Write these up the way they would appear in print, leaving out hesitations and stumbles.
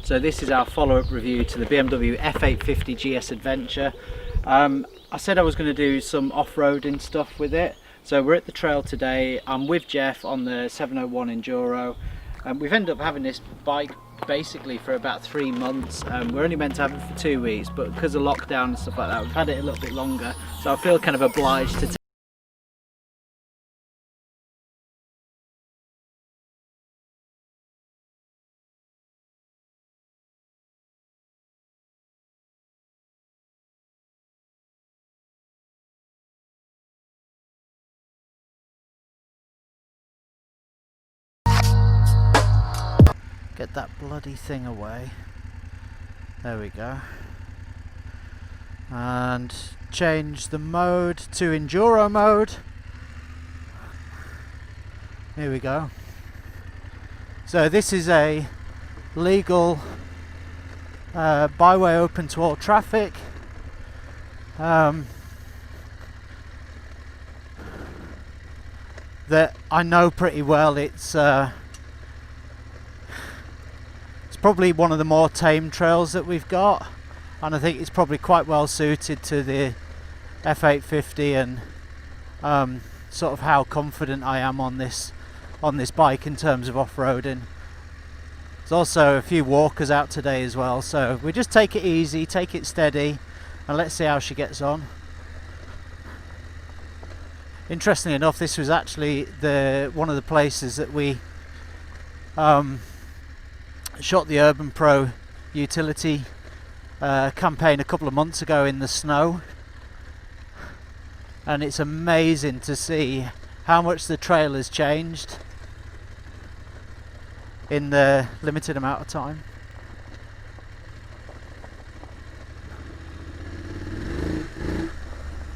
So this is our follow-up review to the BMW F850GS Adventure. I said I was going to do some off-roading stuff with it. So we're at the trail today. I'm with Jeff on the 701 Enduro. We've ended up having this bike basically for about 3 months. We're only meant to have it for 2 weeks, but because of lockdown and stuff like that, we've had it a little bit longer. So I feel kind of obliged to get that bloody thing away. There we go. And change the mode to Enduro mode. Here we go. So this is a legal byway open to all traffic. That I know pretty well. It's probably one of the more tame trails that we've got, and I think it's probably quite well suited to the F850 and sort of how confident I am on this bike in terms of off-roading. There's also a few walkers out today as well, so we just take it easy, take it steady, and let's see how she gets on. Interestingly enough, this was actually one of the places that we shot the Urban Pro utility campaign a couple of months ago in the snow, and it's amazing to see how much the trail has changed in the limited amount of time.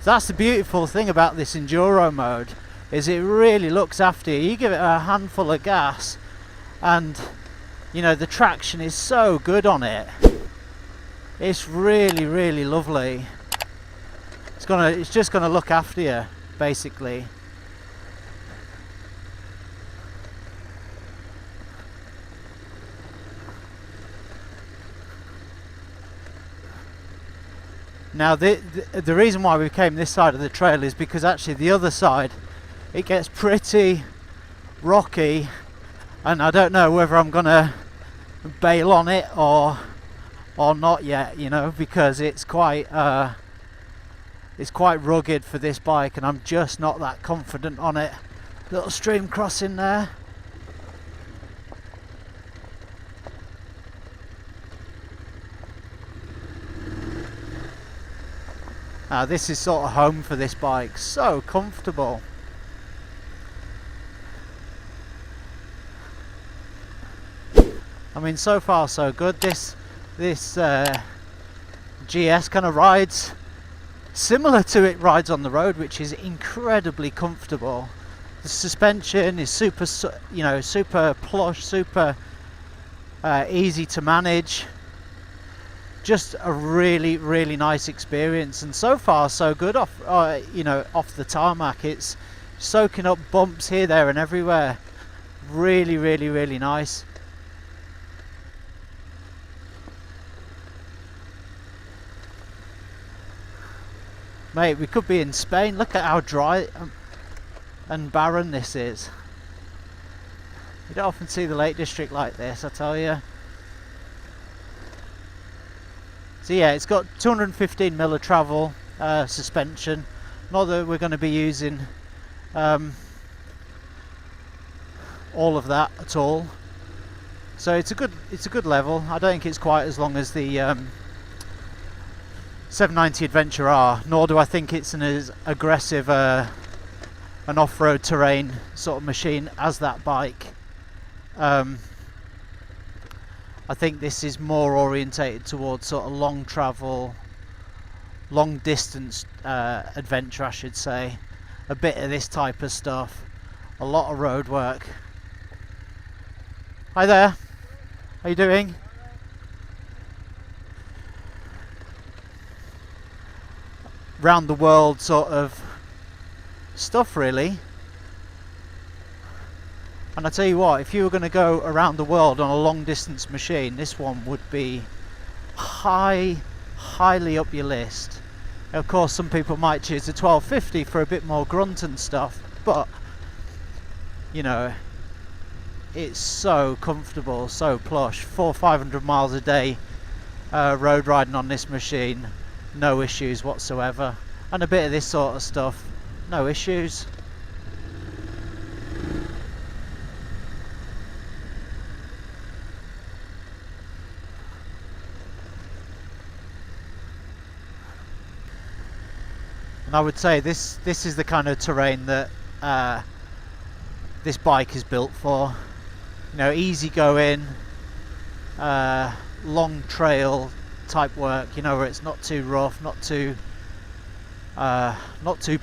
That's the beautiful thing about this Enduro mode, is it really looks after you. You give it a handful of gas and you know the traction is so good on it. It's really lovely. It's just gonna look after you basically. Now the reason why we came this side of the trail is because actually the other side it gets pretty rocky, and I don't know whether I'm gonna bail on it or not yet, you know, because it's quite rugged for this bike, and I'm just not that confident on it. Little stream crossing there. This is sort of home for this bike, so comfortable. I mean, so far so good. This GS kind of rides similar to it rides on the road, which is incredibly comfortable. The suspension is super, you know, super plush, super easy to manage. Just a really nice experience, and so far so good off you know, off the tarmac. It's soaking up bumps here, there and everywhere. Really nice. Mate, we could be in Spain. Look at how dry and barren this is. You don't often see the Lake District like this, I tell you. So yeah, it's got 215mm of travel suspension. Not that we're going to be using all of that at all. So it's a good level. I don't think it's quite as long as the 790 Adventure R, nor do I think it's as aggressive an off-road terrain sort of machine as that bike. I think this is more orientated towards sort of long travel, long distance adventure, I should say. A bit of this type of stuff, a lot of road work. Hi there, how you doing? Round the world sort of stuff really. And I tell you what, if you were going to go around the world on a long distance machine, this one would be highly up your list. Of course, some people might choose the 1250 for a bit more grunt and stuff, but you know, it's so comfortable, so plush. 400-500 miles a day road riding on this machine, no issues whatsoever. And a bit of this sort of stuff, no issues. And I would say this is the kind of terrain that this bike is built for. You know, easy going, long trail type work. You know, where it's not too rough, not too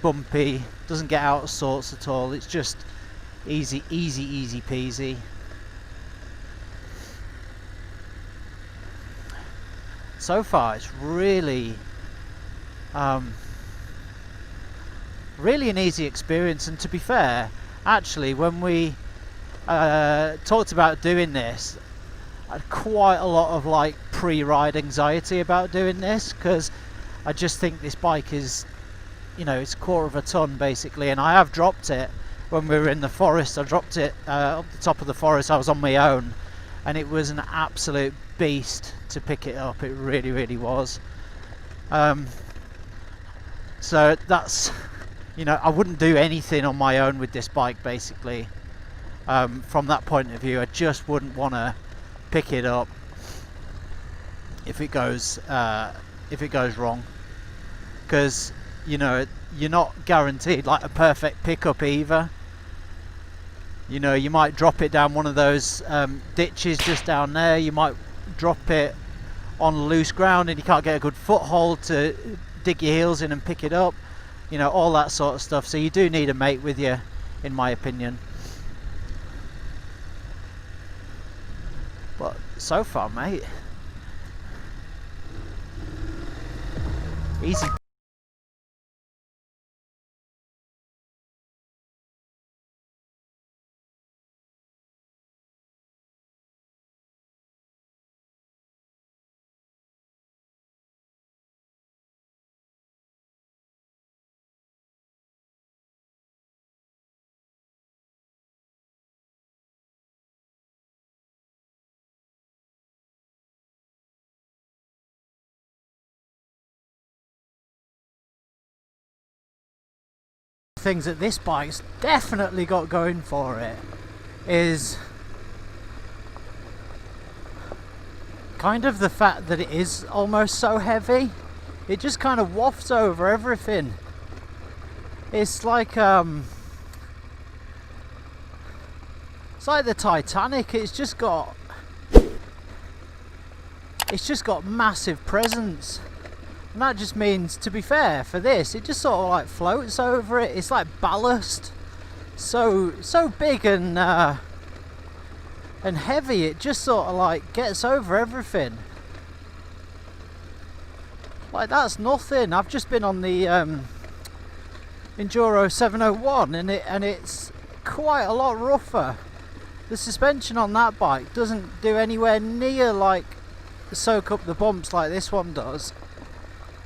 bumpy, doesn't get out of sorts at all. It's just easy peasy. So far, it's really an easy experience. And to be fair, actually, when we talked about doing this, I had quite a lot of like pre-ride anxiety about doing this, because I just think this bike is, you know, it's 1/4 ton basically, and I have dropped it when we were in the forest. I dropped it up the top of the forest. I was on my own, and it was an absolute beast to pick it up. It really was. So that's, you know, I wouldn't do anything on my own with this bike basically. From that point of view, I just wouldn't want to pick it up if it goes wrong, because you know, you're not guaranteed like a perfect pickup either. You know, you might drop it down one of those ditches just down there. You might drop it on loose ground and you can't get a good foothold to dig your heels in and pick it up. You know, all that sort of stuff. So you do need a mate with you, in my opinion. But so far, mate, easy. Things that this bike's definitely got going for it is kind of the fact that it is almost so heavy. It just kind of wafts over everything. It's like the Titanic. It's just got massive presence. And that just means, to be fair, for this, it just sort of like floats over it. It's like ballast. So big and heavy, it just sort of like gets over everything. Like, that's nothing. I've just been on the Enduro 701 and it's quite a lot rougher. The suspension on that bike doesn't do anywhere near like soak up the bumps like this one does.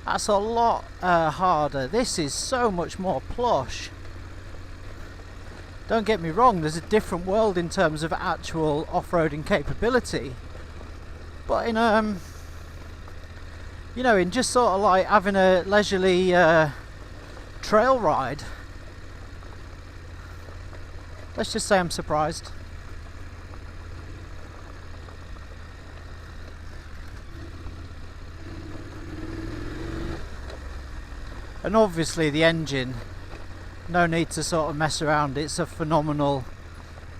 That's a lot harder. This is so much more plush. Don't get me wrong, there's a different world in terms of actual off-roading capability, but in you know, in just sort of like having a leisurely trail ride, let's just say I'm surprised. And obviously the engine, no need to sort of mess around. It's a phenomenal,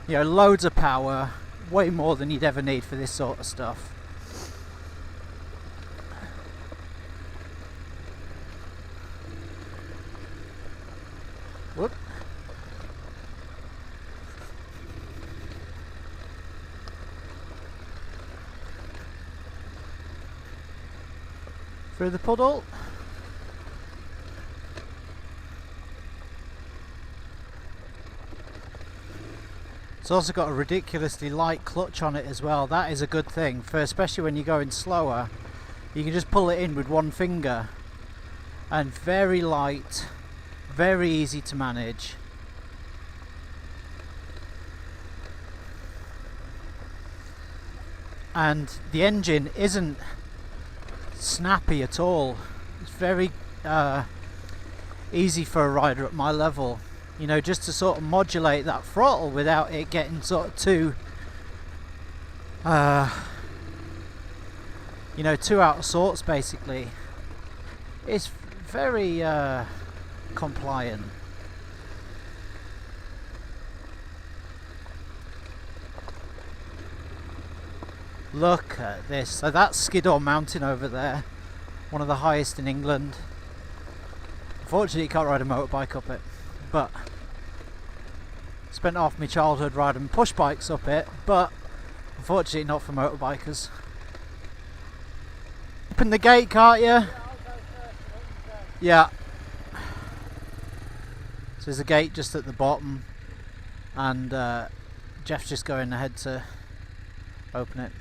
you know, loads of power, way more than you'd ever need for this sort of stuff. Whoop. Through the puddle. It's also got a ridiculously light clutch on it as well. That is a good thing, for especially when you're going slower. You can just pull it in with one finger, and very light, very easy to manage. And the engine isn't snappy at all. It's very easy for a rider at my level, you know, just to sort of modulate that throttle without it getting sort of too you know, too out of sorts basically. It's very compliant. Look at this. So that's Skiddaw Mountain over there, one of the highest in England. Unfortunately you can't ride a motorbike up it, but spent half my childhood riding push bikes up it, but unfortunately not for motorbikers. Open the gate, can't you? Yeah. So there's a gate just at the bottom, and Jeff's just going ahead to open it.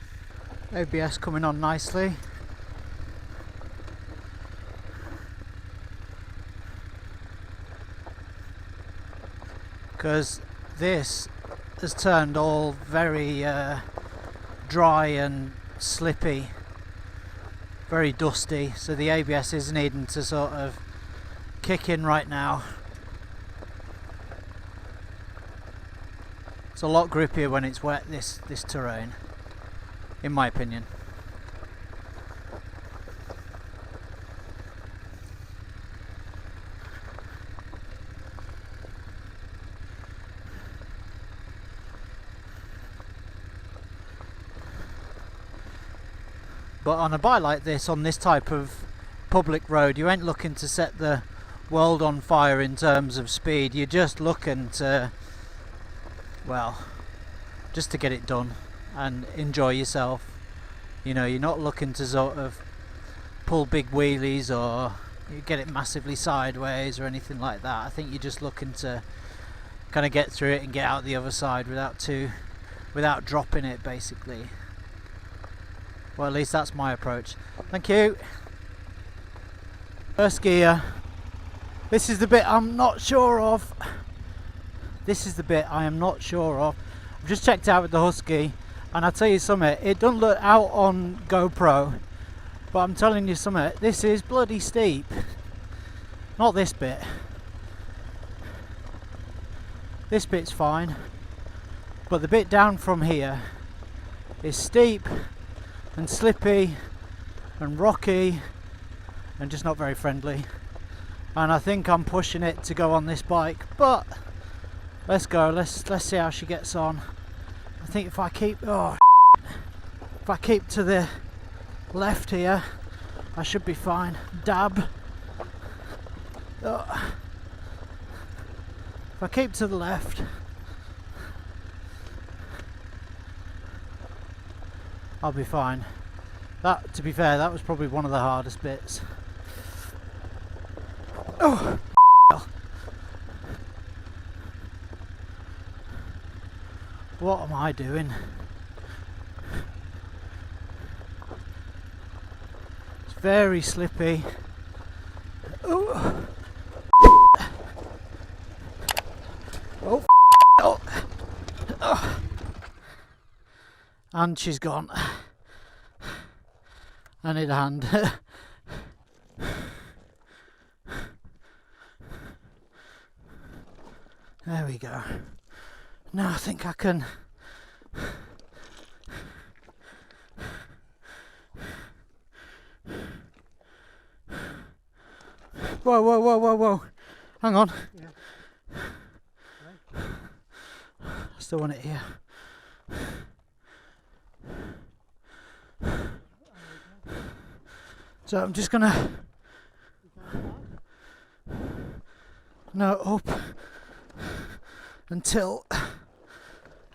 ABS coming on nicely. Because this has turned all very dry and slippy, very dusty, so the ABS is needing to sort of kick in right now. It's a lot grippier when it's wet, this terrain, in my opinion. But on a bike like this, on this type of public road, you ain't looking to set the world on fire in terms of speed. You're just looking to, well, just to get it done and enjoy yourself. You know, you're not looking to sort of pull big wheelies or you get it massively sideways or anything like that. I think you're just looking to kind of get through it and get out the other side without dropping it basically. Well, at least that's my approach. Thank you. First gear. This is the bit I'm not sure of. This is the bit I am not sure of. I've just checked out with the Husky, and I'll tell you something, it doesn't look out on GoPro, but I'm telling you something, this is bloody steep. Not this bit. This bit's fine, but the bit down from here is steep and slippy and rocky and just not very friendly, and I think I'm pushing it to go on this bike, but let's go, let's see how she gets on. I think if I keep to the left here, I should be fine. Dab. Oh. If I keep to the left, I'll be fine. That, to be fair, that was probably one of the hardest bits. Oh, what am I doing? It's very slippy. Oh, oh, oh. Oh. And she's gone. I need a hand. There we go. Now I think I can. Whoa, whoa, whoa, whoa, whoa. Hang on. Yeah. I still want it here. So I'm just gonna up until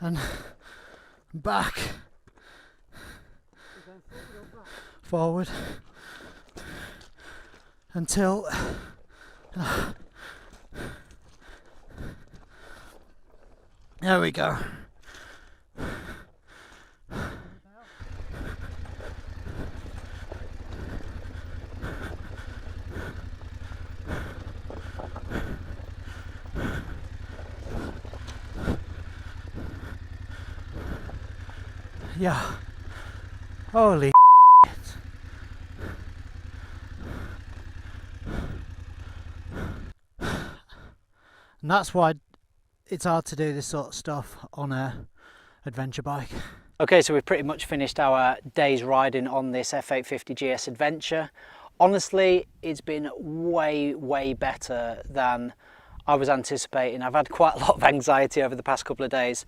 and back, forward until there we go. Yeah. Holy and that's why it's hard to do this sort of stuff on a adventure bike. Okay, so we've pretty much finished our day's riding on this F850GS Adventure. Honestly, it's been way better than I was anticipating. I've had quite a lot of anxiety over the past couple of days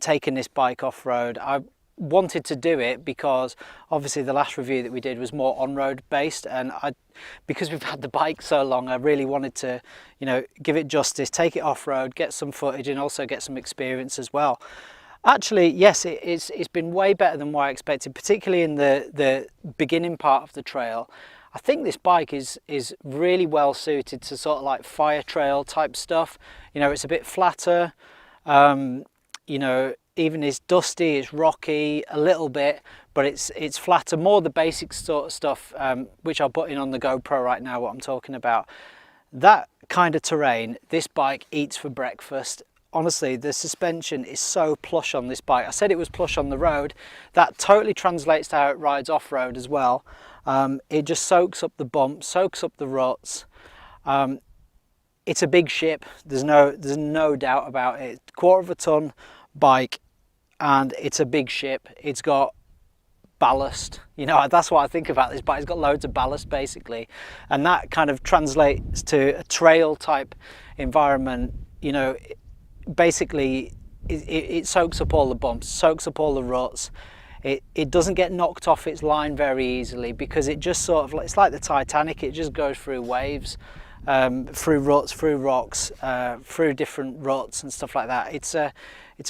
taking this bike off-road. I wanted to do it because obviously the last review that we did was more on-road based, and because we've had the bike so long, I really wanted to, you know, give it justice, take it off-road, get some footage and also get some experience as well. Actually, yes, it's been way better than what I expected, particularly in the beginning part of the trail. I think this bike is really well suited to sort of like fire trail type stuff. You know, it's a bit flatter, you know, even it's dusty, it's rocky a little bit, but it's flatter, more the basic sort of stuff, which I'll put in on the GoPro right now, what I'm talking about. That kind of terrain, this bike eats for breakfast. Honestly, the suspension is so plush on this bike. I said it was plush on the road. That totally translates to how it rides off-road as well. It just soaks up the bumps, soaks up the ruts. It's a big ship. There's no doubt about it. 1/4 ton bike, and it's a big ship. It's got ballast, you know, that's what I think about this bike. It's got loads of ballast basically, and that kind of translates to a trail type environment. You know, basically it soaks up all the bumps, soaks up all the ruts. It doesn't get knocked off its line very easily because it just sort of, it's like the Titanic, it just goes through waves, through ruts, through rocks, through different ruts and stuff like that. It's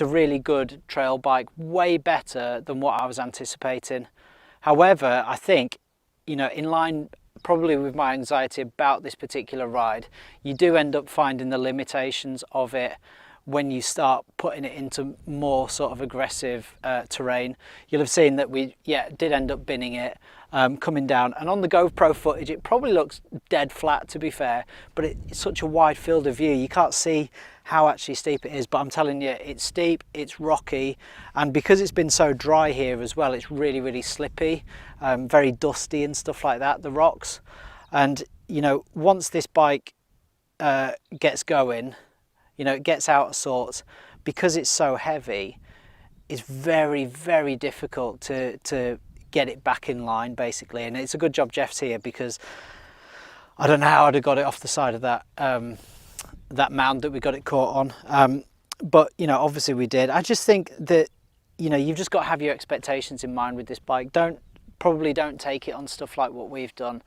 a really good trail bike, way better than what I was anticipating. However, I think, you know, in line probably with my anxiety about this particular ride, you do end up finding the limitations of it when you start putting it into more sort of aggressive terrain. You'll have seen that we did end up binning it coming down, and on the GoPro footage it probably looks dead flat, to be fair, but it's such a wide field of view you can't see how actually steep it is. But I'm telling you, it's steep, it's rocky, and because it's been so dry here as well, it's really slippy, very dusty and stuff like that, the rocks. And you know, once this bike gets going, you know, it gets out of sorts, because it's so heavy, it's very difficult to get it back in line basically. And it's a good job Jeff's here, because I don't know how I'd have got it off the side of that that mound that we got it caught on, but you know, obviously we did. I just think that, you know, you've just got to have your expectations in mind with this bike. Probably don't take it on stuff like what we've done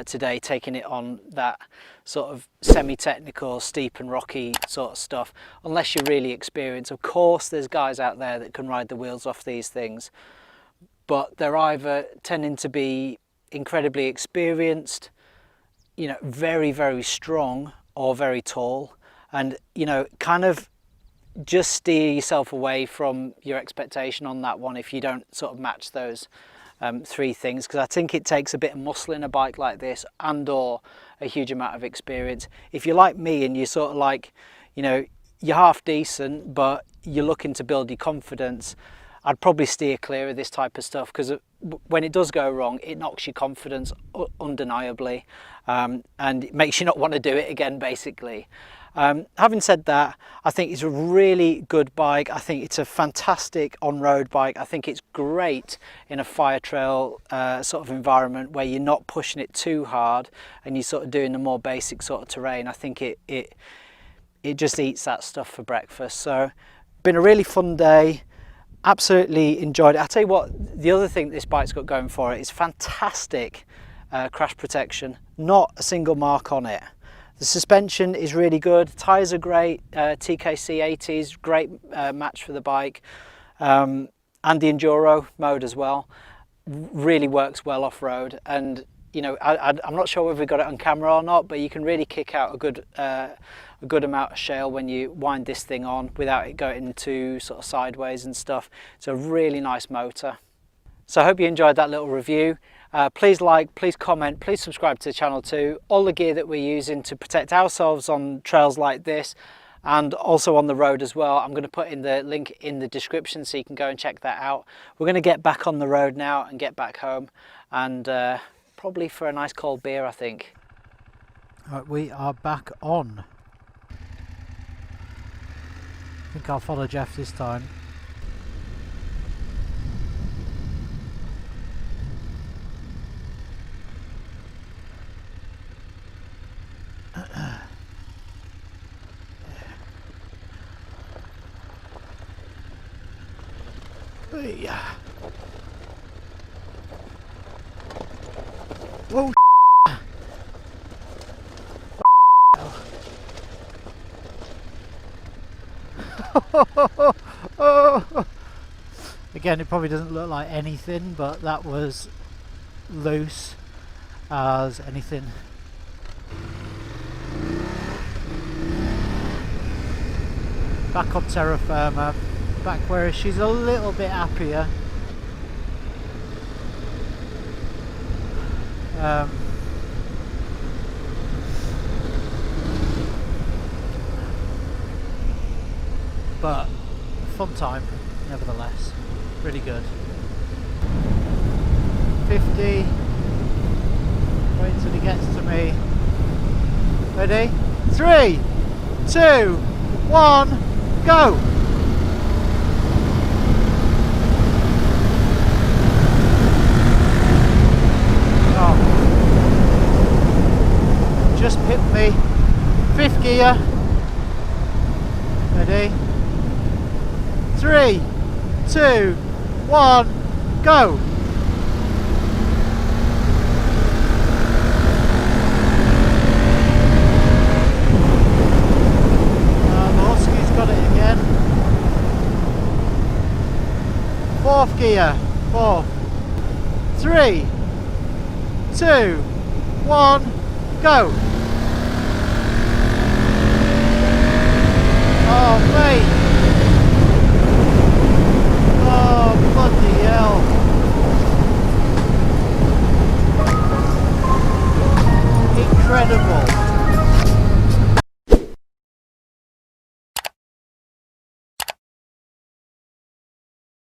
today, taking it on that sort of semi-technical, steep and rocky sort of stuff, unless you're really experienced. Of course, there's guys out there that can ride the wheels off these things, but they're either tending to be incredibly experienced, you know, very strong, or very tall. And, you know, kind of just steer yourself away from your expectation on that one if you don't sort of match those three things, because I think it takes a bit of muscle in a bike like this, and or a huge amount of experience. If you're like me and you're sort of like, you know, you're half decent but you're looking to build your confidence, I'd probably steer clear of this type of stuff, because when it does go wrong, it knocks your confidence undeniably, and it makes you not want to do it again basically. Having said that, I think it's a really good bike. I think it's a fantastic on-road bike. I think it's great in a fire trail sort of environment where you're not pushing it too hard and you're sort of doing the more basic sort of terrain. I think it just eats that stuff for breakfast. So been a really fun day. Absolutely enjoyed it. I tell you what, the other thing this bike's got going for it is fantastic crash protection. Not a single mark on it. The suspension is really good, tyres are great, TKC 80s, great match for the bike, and the Enduro mode as well, really works well off-road. And you know, I'm not sure whether we got it on camera or not, but you can really kick out a good amount of shale when you wind this thing on without it going into sort of sideways and stuff. It's a really nice motor. So I hope you enjoyed that little review. Please like, please comment, please subscribe to the channel too. All the gear that we're using to protect ourselves on trails like this and also on the road as well. I'm going to put in the link in the description so you can go and check that out. We're going to get back on the road now and get back home, and probably for a nice cold beer, I think. Right, we are back on. I think I'll follow Jeff this time. Yeah. Whoa. Again, it probably doesn't look like anything, but that was loose as anything. Back on terra firma, back where she's a little bit happier. But fun time nevertheless, really good. 50, wait till he gets to me. Ready? 3, 2, 1, go! Oh. Just pipped me. 5th gear. Ready? 3, 2, 1, go! Got it again. 4th gear. 4, 3, 2, 1, go! Oh mate!